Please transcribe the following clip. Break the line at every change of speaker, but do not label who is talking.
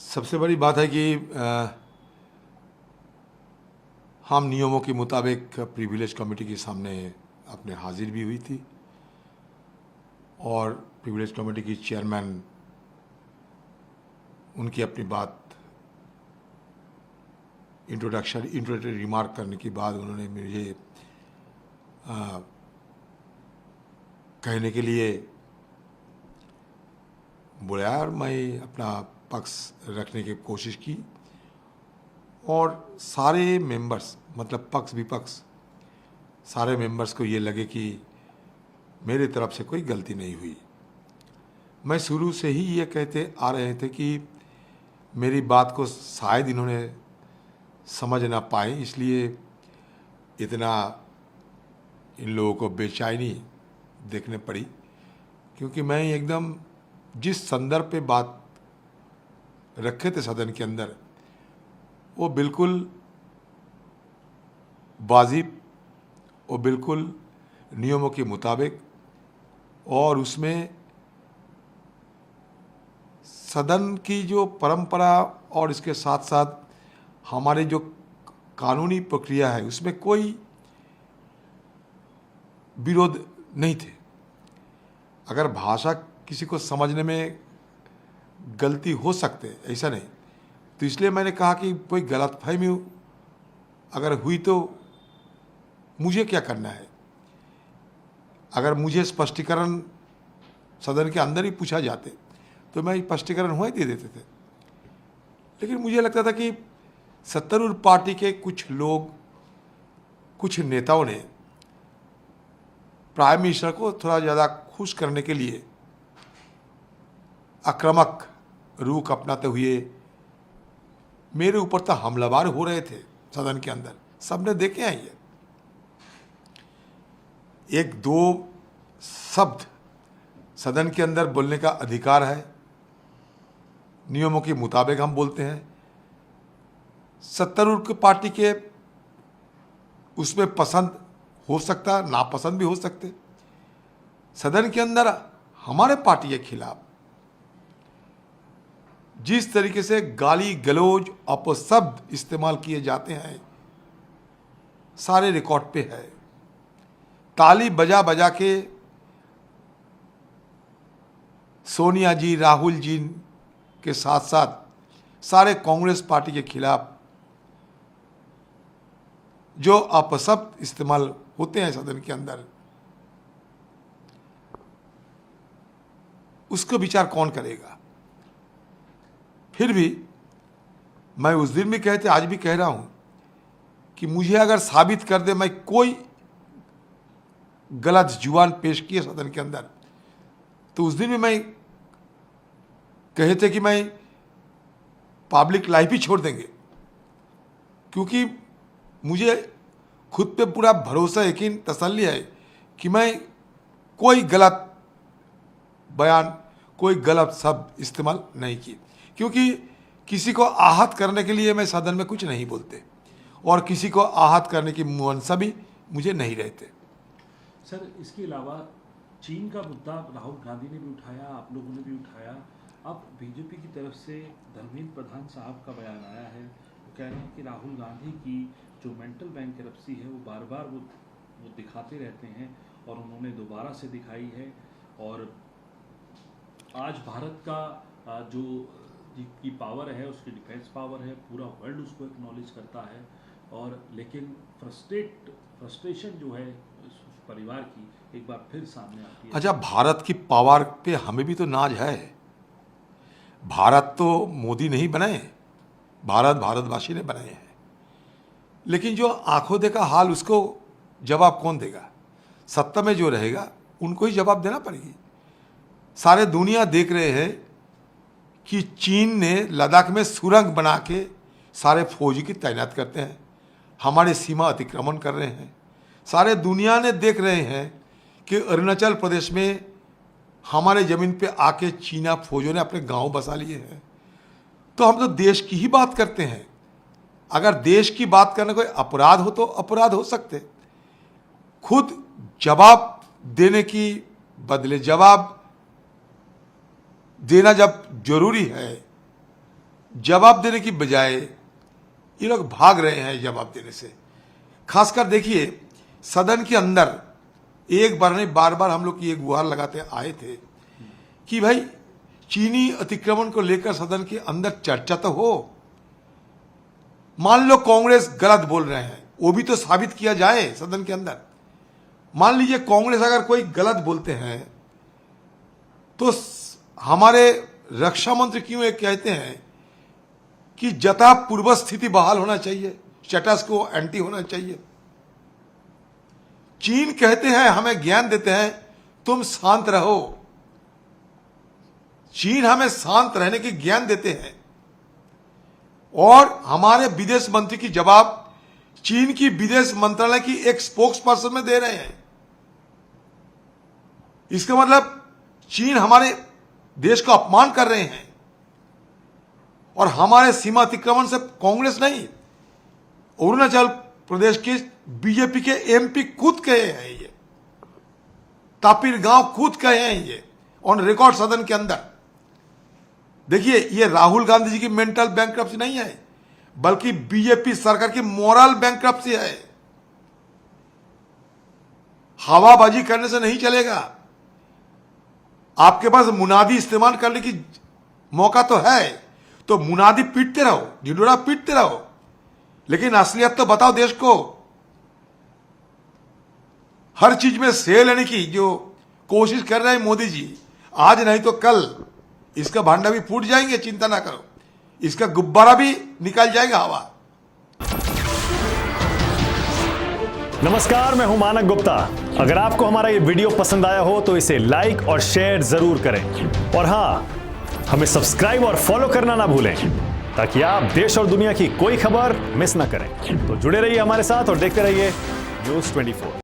सबसे बड़ी बात है कि हम नियमों के मुताबिक प्रिविलेज कमेटी के सामने अपने हाजिर भी हुई थी और प्रिविलेज कमेटी की चेयरमैन उनकी अपनी बात इंट्रोडक्टरी रिमार्क करने के बाद उन्होंने मुझे कहने के लिए बुलाया और मैं अपना पक्ष रखने की कोशिश की और सारे मेंबर्स मतलब पक्ष विपक्ष सारे मेंबर्स को ये लगे कि मेरे तरफ से कोई गलती नहीं हुई। मैं शुरू से ही ये कहते आ रहे थे कि मेरी बात को शायद इन्होंने समझ ना पाए, इसलिए इतना इन लोगों को बेचैनी देखने पड़ी, क्योंकि मैं एकदम जिस संदर्भ पे बात रखे थे सदन के अंदर वो बिल्कुल वाजिब और बिल्कुल नियमों के मुताबिक और उसमें सदन की जो परंपरा और इसके साथ साथ हमारे जो कानूनी प्रक्रिया है उसमें कोई विरोध नहीं थे। अगर भाषा किसी को समझने में गलती हो सकते ऐसा नहीं, तो इसलिए मैंने कहा कि कोई गलतफहमी अगर हुई तो मुझे क्या करना है। अगर मुझे स्पष्टीकरण सदन के अंदर ही पूछा जाते तो मैं स्पष्टीकरण हुआ ही दे देते थे, लेकिन मुझे लगता था कि सत्तारूढ़ पार्टी के कुछ लोग कुछ नेताओं ने प्राइम मिनिस्टर को थोड़ा ज़्यादा खुश करने के लिए आक्रामक रुख अपनाते हुए मेरे ऊपर तो हमलावर हो रहे थे सदन के अंदर। सबने देखे हैं ये एक दो शब्द सदन के अंदर बोलने का अधिकार है, नियमों के मुताबिक हम बोलते हैं। सत्तारूढ़ पार्टी के उसमें पसंद हो सकता, नापसंद भी हो सकते। सदन के अंदर हमारे पार्टी के खिलाफ जिस तरीके से गाली गलौज अपशब्द इस्तेमाल किए जाते हैं सारे रिकॉर्ड पे है। ताली बजा बजा के सोनिया जी, राहुल जी के साथ साथ सारे कांग्रेस पार्टी के खिलाफ जो अपशब्द इस्तेमाल होते हैं सदन के अंदर, उसको विचार कौन करेगा। फिर भी मैं उस दिन भी कहते आज भी कह रहा हूं कि मुझे अगर साबित कर दे मैं कोई गलत जुबान पेश किए सदन के अंदर, तो उस दिन भी मैं कहते कि मैं पब्लिक लाइफ ही छोड़ देंगे, क्योंकि मुझे खुद पे पूरा भरोसा यकीन तसल्ली है कि मैं कोई गलत बयान कोई गलत शब्द इस्तेमाल नहीं किए, क्योंकि किसी को आहत करने के लिए मैं सदन में कुछ नहीं बोलते और किसी को आहत करने की मंशा भी मुझे नहीं रहते।
सर, इसके अलावा चीन का मुद्दा राहुल गांधी ने भी उठाया, आप लोगों ने भी उठाया। अब बीजेपी की तरफ से धर्मेंद्र प्रधान साहब का बयान आया है, वो कह रहे हैं कि राहुल गांधी की जो मेंटल बैंकरप्सी है वो बार बार वो दिखाते रहते हैं और उन्होंने दोबारा से दिखाई है। और आज भारत का जो की पावर है, उसकी डिफेंस पावर है, पूरा वर्ल्ड उसको एक्नॉलेज करता है। और लेकिन फ्रस्ट्रेशन जो है उस परिवार की एक बार फिर सामने आती है।
अच्छा, भारत की पावर पे हमें भी तो नाज है। भारत तो मोदी नहीं बनाए, भारत भारतवासी ने बनाए हैं, लेकिन जो आंखों देखा हाल उसको जवाब कौन देगा। सत्ता में जो रहेगा उनको ही जवाब देना पड़ेगी। सारे दुनिया देख रहे हैं कि चीन ने लद्दाख में सुरंग बना के सारे फौजी की तैनात करते हैं, हमारे सीमा अतिक्रमण कर रहे हैं। सारे दुनिया ने देख रहे हैं कि अरुणाचल प्रदेश में हमारे ज़मीन पे आके चीना फौजों ने अपने गांव बसा लिए हैं। तो हम तो देश की ही बात करते हैं। अगर देश की बात करने कोई अपराध हो तो अपराध हो सकते, खुद जवाब देने की बदले जवाब देना जब जरूरी है, जवाब देने की बजाय ये लोग भाग रहे हैं जवाब देने से। खासकर देखिए, सदन के अंदर एक बार नहीं बार बार हम लोग की एक गुहार लगाते आए थे कि भाई चीनी अतिक्रमण को लेकर सदन के अंदर चर्चा तो हो। मान लो कांग्रेस गलत बोल रहे हैं, वो भी तो साबित किया जाए सदन के अंदर। मान लीजिए कांग्रेस अगर कोई गलत बोलते हैं तो हमारे रक्षा मंत्री क्यों एक कहते हैं कि जता पूर्व स्थिति बहाल होना चाहिए, स्टेटस को एंटी होना चाहिए। चीन कहते हैं, हमें ज्ञान देते हैं तुम शांत रहो। चीन हमें शांत रहने की ज्ञान देते हैं और हमारे विदेश मंत्री की जवाब चीन की विदेश मंत्रालय की एक स्पोक्स पर्सन में दे रहे हैं। इसका मतलब चीन हमारे देश का अपमान कर रहे हैं और हमारे सीमा अतिक्रमण से कांग्रेस नहीं, अरुणाचल प्रदेश के बीजेपी के एमपी खुद कहे हैं, ये तापिर गांव खुद कहे हैं, ये ऑन रिकॉर्ड सदन के अंदर। देखिए, ये राहुल गांधी जी की मेंटल बैंकरप्सी नहीं है, बल्कि बीजेपी सरकार की मोरल बैंकरप्सी है। हवाबाजी करने से नहीं चलेगा। आपके पास मुनादी इस्तेमाल करने की मौका तो है, तो मुनादी पीटते रहो, ढिंढोरा पीटते रहो, लेकिन असलियत तो बताओ देश को। हर चीज में श्रेय लेने की जो कोशिश कर रहे हैं मोदी जी, आज नहीं तो कल इसका भांडा भी फूट जाएंगे, चिंता ना करो, इसका गुब्बारा भी निकल जाएगा हवा।
नमस्कार, मैं हूं मानक गुप्ता। अगर आपको हमारा ये वीडियो पसंद आया हो तो इसे लाइक और शेयर जरूर करें और हां, हमें सब्सक्राइब और फॉलो करना ना भूलें ताकि आप देश और दुनिया की कोई खबर मिस ना करें। तो जुड़े रहिए हमारे साथ और देखते रहिए न्यूज़ 24।